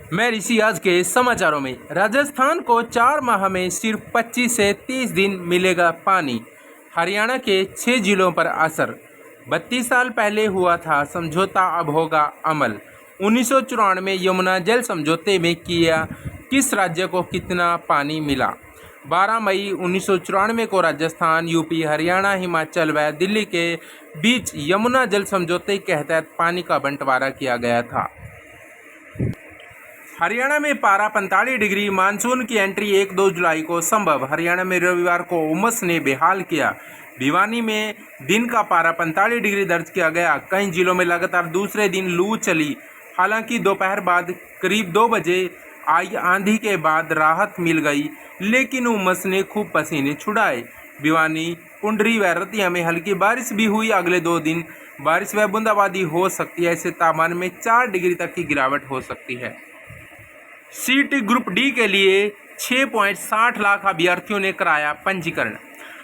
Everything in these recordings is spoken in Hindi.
मैं ऋषि। आज के समाचारों में, राजस्थान को 4 माह में सिर्फ 25 से 30 दिन मिलेगा पानी। हरियाणा के 6 जिलों पर असर। 32 साल पहले हुआ था समझौता, अब होगा अमल। 1994 में यमुना जल समझौते में किया किस राज्य को कितना पानी मिला? 12 मई 1994 को राजस्थान, यूपी, हरियाणा, हिमाचल व दिल्ली के बीच यमुना जल समझौते के तहत पानी का बंटवारा किया गया था। हरियाणा में पारा 45 डिग्री। मानसून की एंट्री 1-2 जुलाई को संभव। हरियाणा में रविवार को उमस ने बेहाल किया। भिवानी में दिन का पारा 45 डिग्री दर्ज किया गया। कई जिलों में लगातार दूसरे दिन लू चली। हालांकि दोपहर बाद करीब 2 बजे आई आंधी के बाद राहत मिल गई, लेकिन उमस ने खूब पसीने छुड़ाए। भिवानी, पुंडरी व रतिया में हल्की बारिश भी हुई। अगले 2 दिन बारिश व बूंदाबांदी हो सकती है। इससे तापमान में 4 डिग्री तक की गिरावट हो सकती है। सीईटी ग्रुप डी के लिए 6.60 लाख अभ्यर्थियों ने कराया पंजीकरण।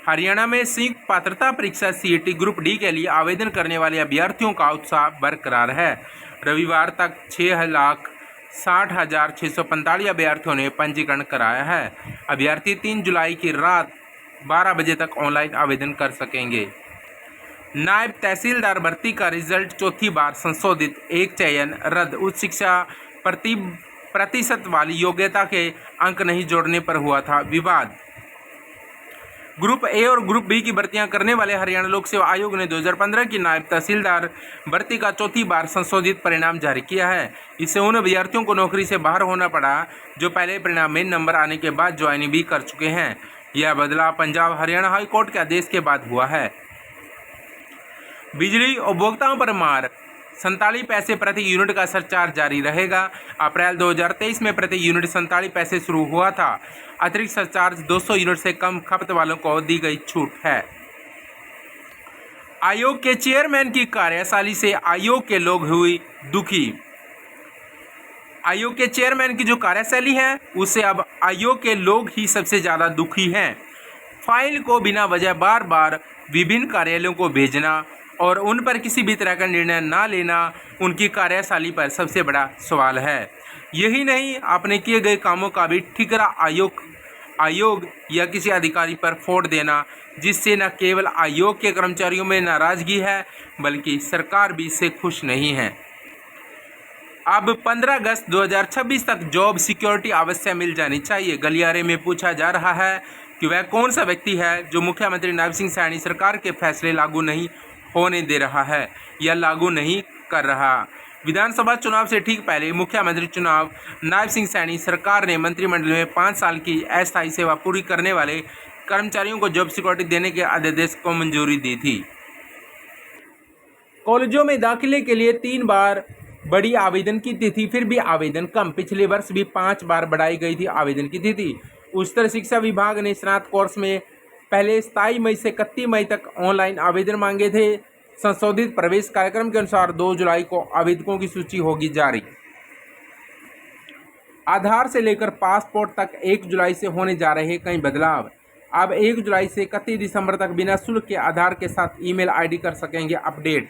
हरियाणा में संयुक्त पात्रता परीक्षा सीईटी ग्रुप डी के लिए आवेदन करने वाले अभ्यर्थियों का उत्साह बरकरार है। रविवार तक 6,60,645 अभ्यर्थियों ने पंजीकरण कराया है। अभ्यर्थी 3 जुलाई की रात 12 बजे तक ऑनलाइन आवेदन कर सकेंगे। नायब तहसीलदार भर्ती का रिजल्ट चौथी बार संशोधित। एक चयन रद्द। उच्च शिक्षा प्रतिशत वाली योग्यता के अंक नहीं जोड़ने पर हुआ था विवाद। ग्रुप ए और ग्रुप बी की भर्तियां करने वाले हरियाणा लोक सेवा आयोग ने 2015 की नायब तहसीलदार भर्ती का चौथी बार संशोधित परिणाम जारी किया है। इससे उन अभ्यर्थियों को नौकरी से बाहर होना पड़ा जो पहले परिणाम में नंबर आने के बाद ज्वाइनिंग भी कर चुके हैं। यह बदलाव पंजाब हरियाणा हाई कोर्ट के आदेश के बाद हुआ है। बिजली उपभोक्ताओं पर मार। 47 पैसे प्रति यूनिट का सरचार्ज जारी रहेगा। अप्रैल 2023 में प्रति यूनिट 47 पैसे शुरू हुआ था। अतिरिक्त सरचार्ज 200 यूनिट से कम खपत वालों को दी गई छूट है। आयोग के चेयरमैन की कार्यशैली से आयोग के लोग हुए दुखी। आयोग के चेयरमैन की जो कार्यशैली है उससे अब आयोग के लोग ही सबसे ज़्यादा दुखी हैं। फाइल को बिना वजह बार बार विभिन्न कार्यालयों को भेजना और उन पर किसी भी तरह का निर्णय ना लेना उनकी कार्यशैली पर सबसे बड़ा सवाल है। यही नहीं, आपने किए गए कामों का भी ठिकरा आयोग या किसी अधिकारी पर फोड़ देना, जिससे न केवल आयोग के कर्मचारियों में नाराजगी है बल्कि सरकार भी इससे खुश नहीं है। अब 15 अगस्त 2026 तक जॉब सिक्योरिटी अवश्य मिल जानी चाहिए। गलियारे में पूछा जा रहा है कि वह कौन सा व्यक्ति है जो मुख्यमंत्री नायब सिंह सैनी सरकार के फैसले लागू नहीं होने दे रहा है या लागू नहीं कर रहा। विधानसभा चुनाव से ठीक पहले मुख्यमंत्री चुनाव नायब सिंह सैनी सरकार ने मंत्रिमंडल में 5 साल की अस्थायी सेवा पूरी करने वाले कर्मचारियों को जॉब सिक्योरिटी देने के अध्यादेश को मंजूरी दी थी। कॉलेजों में दाखिले के लिए 3 बार बढ़ी आवेदन की तिथि, फिर भी आवेदन कम। पिछले वर्ष भी 5 बार बढ़ाई गई थी आवेदन की तिथि। उच्चतर शिक्षा विभाग ने स्नातक कोर्स में पहले 27 मई से 31 मई तक ऑनलाइन आवेदन मांगे थे। संशोधित प्रवेश कार्यक्रम के अनुसार 2 जुलाई को आवेदकों की सूची होगी जारी। आधार से लेकर पासपोर्ट तक 1 जुलाई से होने जा रहे कई बदलाव। अब 1 जुलाई से 31 दिसंबर तक बिना शुल्क के आधार के साथ ईमेल आईडी कर सकेंगे अपडेट।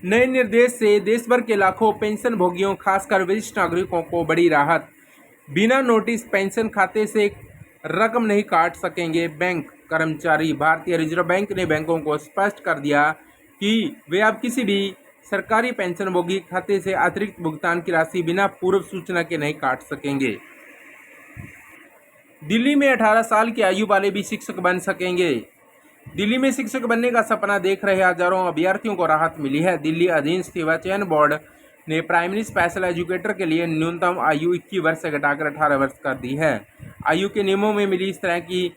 नए निर्देश से देश भर के लाखों पेंशन भोगियों, खासकर वरिष्ठ नागरिकों को बड़ी राहत। बिना नोटिस पेंशन खाते से रकम नहीं काट सकेंगे बैंक कर्मचारी। भारतीय रिजर्व बैंक ने बैंकों को स्पष्ट कर दिया कि वे अब किसी भी सरकारी पेंशनभोगी खाते से अतिरिक्त भुगतान की राशि बिना पूर्व सूचना के नहीं काट सकेंगे। दिल्ली में 18 साल की आयु वाले भी शिक्षक बन सकेंगे। दिल्ली में शिक्षक बनने का सपना देख रहे हजारों अभ्यर्थियों को राहत मिली है। दिल्ली अधीन सेवा चयन बोर्ड ने प्राइमरी स्पेशल एजुकेटर के लिए न्यूनतम आयु 21 वर्ष से घटाकर 18 वर्ष कर दी है। आयु के नियमों में मिली इस तरह की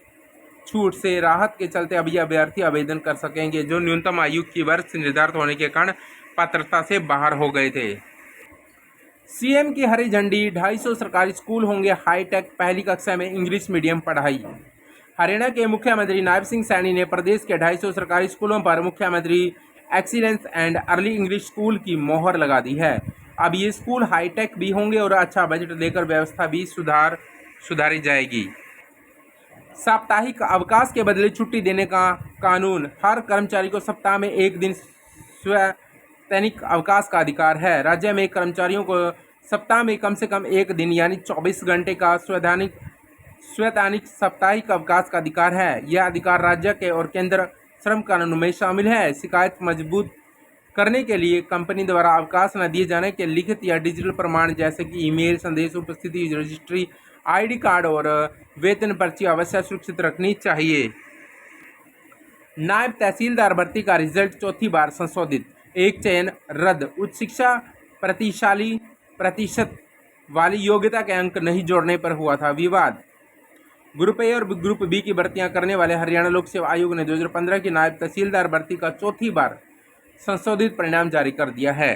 छूट से राहत के चलते अब ये अभ्यर्थी आवेदन कर सकेंगे जो न्यूनतम आयु की वर्ष निर्धारित होने के कारण पात्रता से बाहर हो गए थे। सीएम की हरी झंडी। 250 सरकारी स्कूल होंगे हाईटेक। पहली कक्षा में इंग्लिश मीडियम पढ़ाई। हरियाणा के मुख्यमंत्री नायब सिंह सैनी ने प्रदेश के 250 सरकारी स्कूलों पर मुख्यमंत्री excellence and early English school की मोहर लगा दी है। अब ये स्कूल हाईटेक भी होंगे और अच्छा बजट देकर व्यवस्था भी सुधारी जाएगी। साप्ताहिक अवकाश के बदले छुट्टी देने का कानून। हर कर्मचारी को सप्ताह में 1 दिन स्वैतनिक अवकाश का अधिकार है। राज्य में कर्मचारियों को सप्ताह में कम से कम एक दिन यानी 24 घंटे का स्वैधानिक साप्ताहिक अवकाश का अधिकार है। यह अधिकार राज्य के और केंद्र श्रम कानूनों में शामिल है। शिकायत मजबूत करने के लिए कंपनी द्वारा अवकाश न दिए जाने के लिखित या डिजिटल प्रमाण जैसे कि ईमेल संदेश, उपस्थिति रजिस्ट्री, ID कार्ड और वेतन पर्ची अवश्य सुरक्षित रखनी चाहिए। नायब तहसीलदार भर्ती का रिजल्ट चौथी बार संशोधित, एक चयन रद्द। उच्च शिक्षा प्रतिशत वाली योग्यता के अंक नहीं जोड़ने पर हुआ था विवाद। ग्रुप ए और ग्रुप बी की भर्तियां करने वाले हरियाणा लोक सेवा आयोग ने 2015 की नायब तहसीलदार भर्ती का चौथी बार संशोधित परिणाम जारी कर दिया है।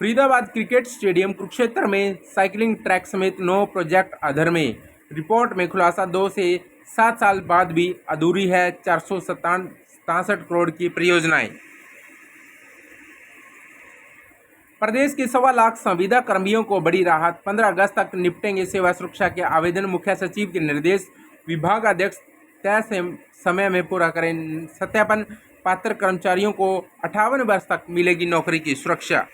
फरीदाबाद क्रिकेट स्टेडियम कुरुक्षेत्र में साइकिलिंग ट्रैक समेत 9 प्रोजेक्ट अधर में। रिपोर्ट में खुलासा 2 से 7 साल बाद भी अधूरी है 467 करोड़ की परियोजनाएं। प्रदेश के 1.25 लाख संविदा कर्मियों को बड़ी राहत, 15 अगस्त तक निपटेंगे सेवा सुरक्षा के आवेदन। मुख्य सचिव के निर्देश, विभागाध्यक्ष तय समय में पूरा करें सत्यापन। पात्र कर्मचारियों को 58 वर्ष तक मिलेगी नौकरी की सुरक्षा।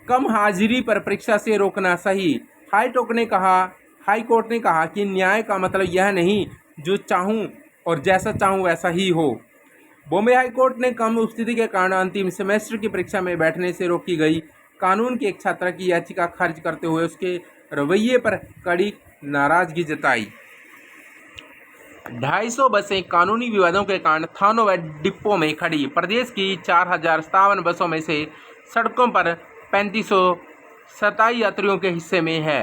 कम हाजिरी पर परीक्षा से रोकना सही, हाई कोर्ट ने कहा कि न्याय का मतलब यह नहीं जो चाहूं और जैसा चाहूं वैसा ही हो। बॉम्बे हाई कोर्ट ने कम उपस्थिति के कारण अंतिम सेमेस्टर की परीक्षा में बैठने से रोकी गई कानून की एक छात्रा की याचिका खारिज करते हुए उसके रवैये पर कड़ी नाराजगी जताई। 250 बसें कानूनी विवादों के कारण थानों व डिपों में खड़ी। प्रदेश की 4057 बसों में से सड़कों पर 3527 यात्रियों के हिस्से में है।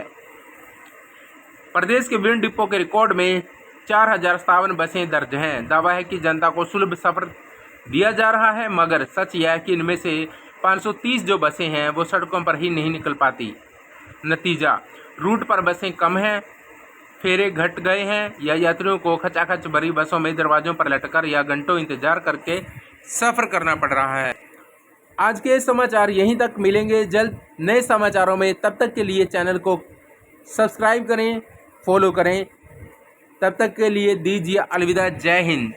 प्रदेश के विभिन्न डिपो के रिकॉर्ड में 4057 बसें दर्ज हैं। दावा है कि जनता को सुलभ सफर दिया जा रहा है, मगर सच यह है कि इनमें से 530 जो बसें हैं वो सड़कों पर ही नहीं निकल पाती। नतीजा, रूट पर बसें कम हैं, फेरे घट गए हैं या यात्रियों को खचाखच भरी बसों में दरवाजों पर लटकर या घंटों इंतजार करके सफ़र करना पड़ रहा है। आज के समाचार यहीं तक, मिलेंगे जल्द नए समाचारों में। तब तक के लिए चैनल को सब्सक्राइब करें, फॉलो करें। तब तक के लिए दीजिए अलविदा। जय हिंद।